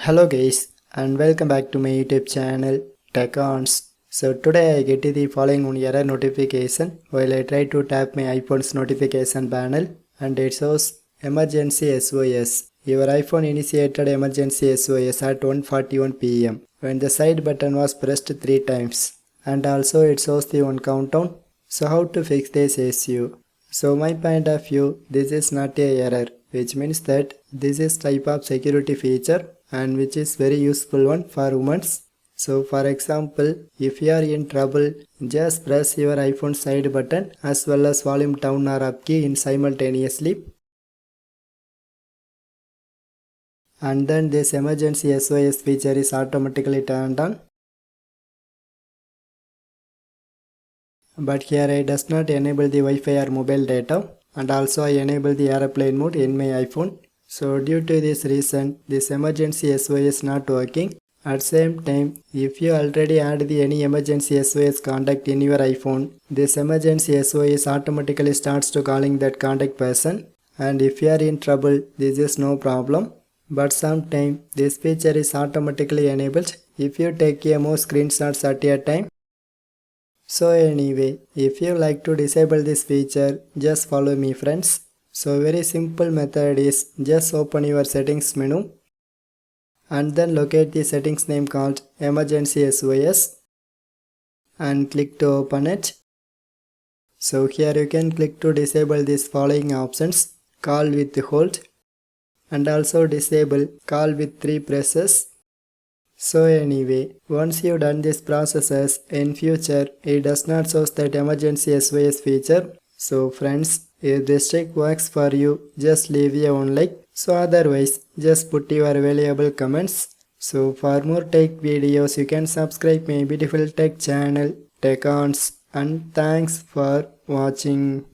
Hello guys and welcome back to my YouTube channel TechOns. So today I get the following one error notification while I try to tap my iPhone's notification panel and it shows Emergency SOS. Your iPhone initiated Emergency SOS at 1:41 p.m. when the side button was pressed 3 times, and also it shows the one countdown. So how to fix this issue? So my point of view, this is not a error, which means that this is type of security feature and which is very useful one for humans. So for example, if you are in trouble, just press your iPhone side button as well as volume down or up key in simultaneously, and then this emergency SOS feature is automatically turned on. But here I does not enable the Wi-Fi or mobile data, and also I enable the airplane mode in my iPhone. So due to this reason, this emergency SOS not working. At same time, if you already add the any emergency SOS contact in your iPhone, this emergency SOS automatically starts to calling that contact person. And if you are in trouble, this is no problem. But sometime this feature is automatically enabled if you take a more screenshots at a time. So anyway, if you like to disable this feature, just follow me friends. So very simple method is just open your settings menu and then locate the settings name called Emergency SOS and click to open it. So here you can click to disable these following options: call with hold and also disable call with 3 presses. So anyway, once you done this processes, in future it does not show that emergency SOS feature. So friends, if this trick works for you, just leave a one like. So otherwise, just put your valuable comments. So for more tech videos, you can subscribe my beautiful tech channel, TechOns, and thanks for watching.